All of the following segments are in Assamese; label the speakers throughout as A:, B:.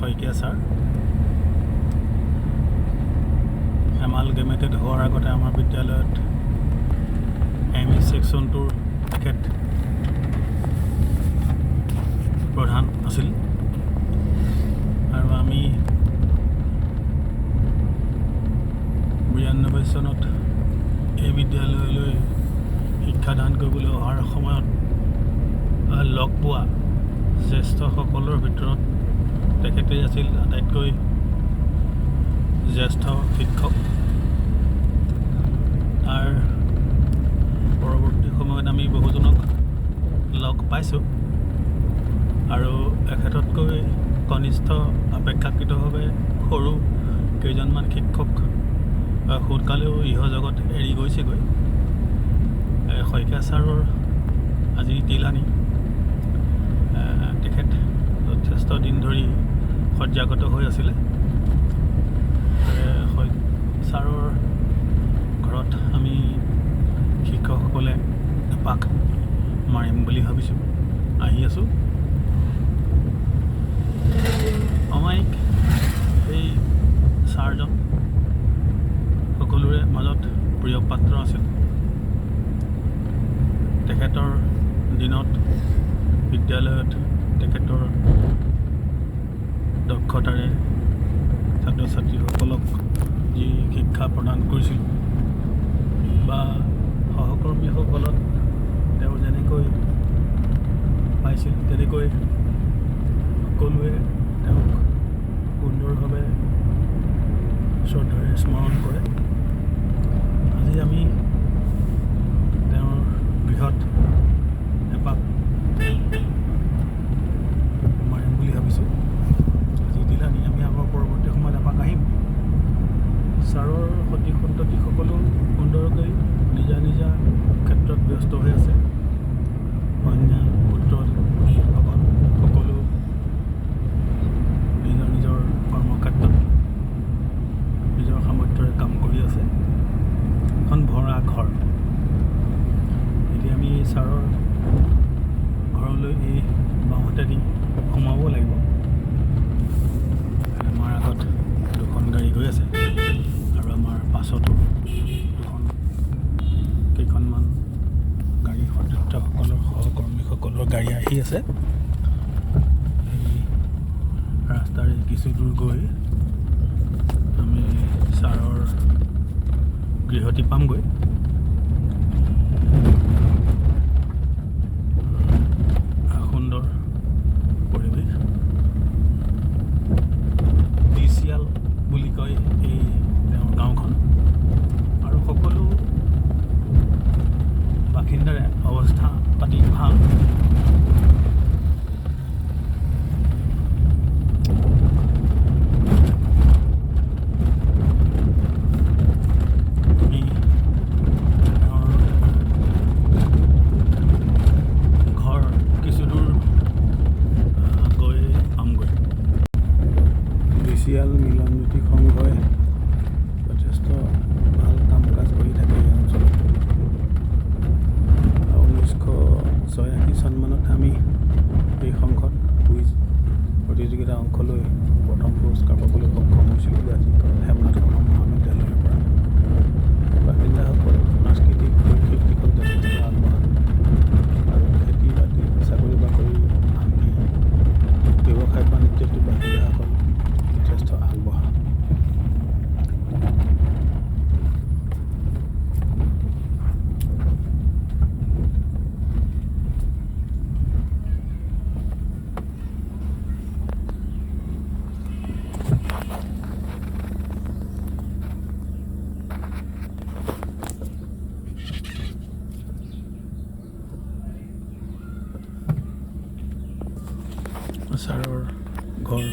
A: Saikia Sir amalgamated হোৱাৰ আগতে আমাৰ বিদ্যালয়ত ME সেকশনটোৰ তেখেত প্ৰধান আছিল আৰু আমি 92 চনত এই বিদ্যালয়লৈ শিক্ষাদান কৰিবলৈ অহাৰ সময়ত লগ পোৱা জ্যেষ্ঠসকলৰ ভিতৰত তেখেতেই আছিল আটাইতকৈ জ্যেষ্ঠ শিক্ষক তাৰ পৰৱৰ্তী সময়ত আমি বহুজনক লগ পাইছোঁ আৰু এখেততকৈ কনিষ্ঠ অপেক্ষাকৃতভাৱে সৰু কেইজনমান শিক্ষক সোনকালেও ইহজগত এৰি গৈছেগৈ শইকীয়া ছাৰৰ আজি তিলানী তেখেত যথেষ্ট দিন ধৰি শয্যাগত হৈ আছিলে ছাৰৰ ঘৰত আমি শিক্ষকসকলে এপাক মাৰিম বুলি ভাবিছোঁ আহি আছোঁ অমায়িক এই ছাৰজন সকলোৰে মাজত প্ৰিয় পাত্ৰ আছিল তেখেতৰ দিনত বিদ্যালয়ত তেখেতৰ দক্ষতাৰে ছাত্ৰ ছাত্ৰীসকলক যি শিক্ষা প্ৰদান কৰিছিল বা সহকৰ্মীসকলত তেওঁ যেনেকৈ পাইছিল তেনেকৈ সকলোৱে তেওঁক সুন্দৰভাৱে শ্ৰদ্ধাৰে স্মৰণ কৰে আজি আমি তেওঁৰ গৃহত এপাক মাৰিম বুলি ভাবিছোঁ আজি দিলানি আমি আগৰ পৰৱৰ্তী সময়ত এপাক আহিম ছাৰৰ সতি সন্ততিসকলো সুন্দৰকৈ নিজা নিজা ক্ষেত্ৰত ব্যস্ত হৈ আছে কন্যা পুত্ৰৰ লগত সকলো নিজৰ নিজৰ কৰ্মক্ষেত্ৰত নিজৰ সামৰ্থ্যৰে কাম কৰি আছে এখন ভৰা ঘৰ এতিয়া আমি ছাৰৰ ঘৰলৈ এই বাওঁহাতেদি সোমাব লাগিব আমাৰ আগত দুখন গাড়ী গৈ আছে আৰু আমাৰ পাছতো কেইখনমান গাড়ী সতীৰ্থসকলৰ সহকৰ্মীসকলৰ গাড়ী আহি আছে এই ৰাস্তাৰে কিছু দূৰ গৈ আমি ছাৰৰ গৃহটি পামগৈ সুন্দৰ পৰিৱেশ ডিচিয়াল বুলি কয় এই তেওঁৰ গাঁওখন আৰু সকলো বাসিন্দাৰে অৱস্থা পাতি ভাল মিলনজ্যোতি সংঘই যথেষ্ট ভাল কাম কাজ কৰি থাকে এই অঞ্চলত 1986 চনমানত আমি এই সংঘত কুইজ প্ৰতিযোগিতা অংশ লৈ প্ৰথম পুৰস্কাৰ পাবলৈ সক্ষম হৈছিলোঁ গুৱাহাটী হেমনাথ মহাবিদ্যালয়ৰ পৰা বাসিন্দাসকল সাংস্কৃতিক শৈক্ষিক দিশত যথেষ্ট আগবঢ়া আৰু খেতি বাতি চাকৰি বাকৰি আনকি ব্যৱসায় বাণিজ্যতো বাসিন্দাসকল যথেষ্ট আগবঢ়া ছাৰৰ ঘৰ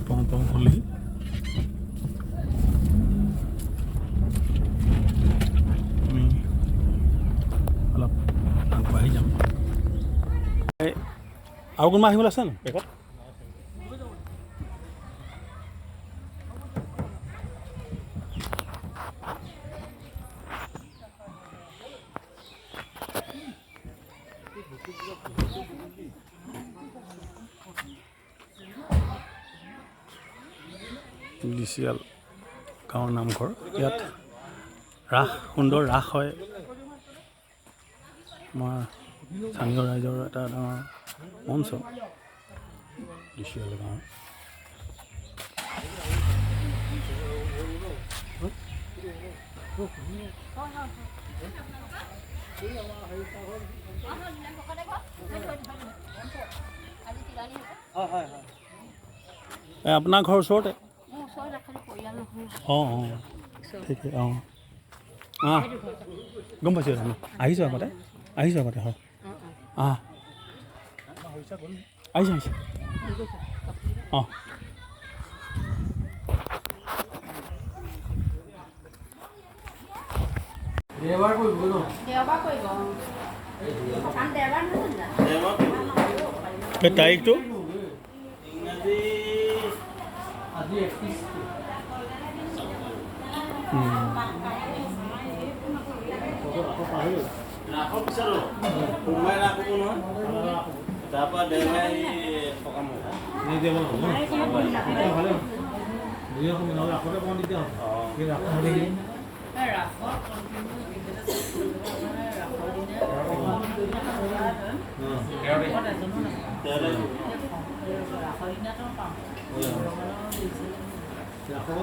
A: পং হ'লেই আমি অলপ আগবাঢ়ি যাম আৰু কোনোবা আহিবলৈ আছে নে পেকত ডিচিয়াল গাঁৱৰ নামঘৰ। ইয়াত ৰাস, সুন্দৰ ৰাস হয়। আমাৰ স্থানীয় ৰাইজৰ এটা ডাঙৰ মঞ্চ ডিচিয়াল গাঁৱৰ। আপোনাৰ ঘৰ ওচৰতে? অঁ অঁ ঠিকে। অঁ অঁ গম পাইছোঁ। আহিছোঁ আগতে হয়। অঁ আহিছোঁ অঁ। দেওবাৰ কৰিব ন? দেওবাৰ কৰিব। তাৰিখটো আজি 31। ৰাখক বিচাৰো সোমবাৰে ৰাখব নহয়, তাৰপৰা দেওবাৰে সকাম হ'ব।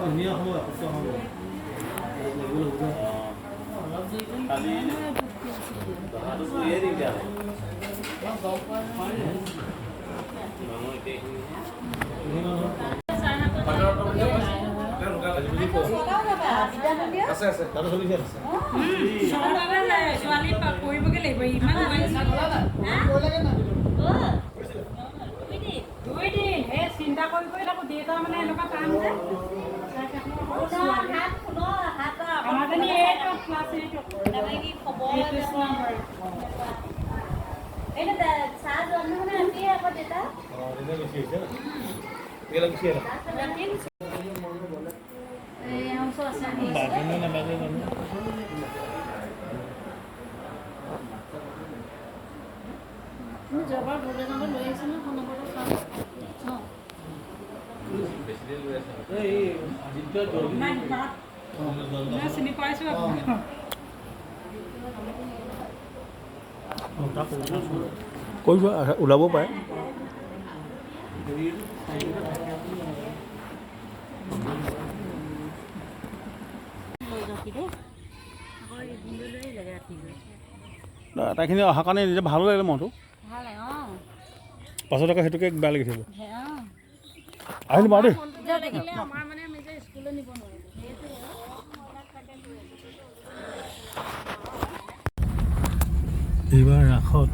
A: ধুনীয়া হ'ব খালি কথাটো কৈয়ে দিগদাৰ
B: চিন্তা কৰি কৰি থাকো দেউতা মানে এনেকুৱা কাম যে জবৰ ভোলে যাব লৈ আহিছে ন চিনি পাইছো
A: কৰিব ওলাব পাৰে। আটাইখিনি অহাৰ কাৰণে নিজে ভালো লাগিলে মনটো। পাছত আকৌ সেইটোকে বেয়া লাগি থাকিব। আহিলো বাৰু দেই। এইবাৰ ৰাসত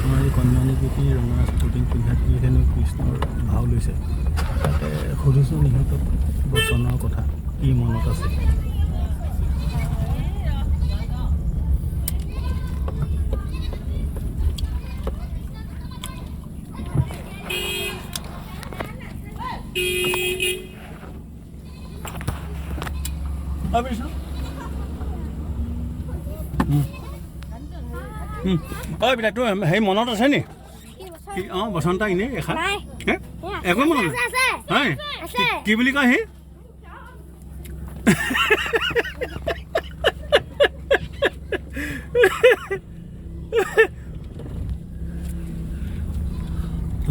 A: আমাৰ এই কন্যানী কৃতি ৰঙা স্পৰ্টিং পিন্ধা কিহেনো কৃষ্ণৰ ভাও লৈছে। তাতে সুধিছোঁ নিহঁতক বচনৰ কথা কি মনত আছে। অঁ বেটা তোৰ হেৰি মনত আছে নি? অঁ বসন্ত এনেই এষাৰ একো মনত নাই কি বুলি কয় সি?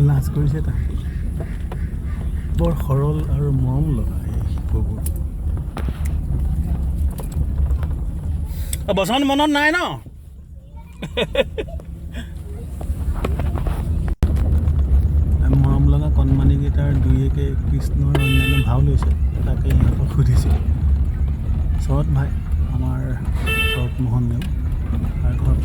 A: লাজ কৰিছে তাক। বৰ সৰল আৰু মৰম লগা এই শিশুবোৰ। বসন্ত মনত নাই ন? মৰম লগা কণমানিকেইটাৰ দুই-একে কৃষ্ণৰ অন্যান্য ভাও লৈছে। তাকে সিহঁতক সুধিছোঁ। শৰৎ ভাই আমাৰ শৰৎ মোহন নেও তাৰ ঘৰত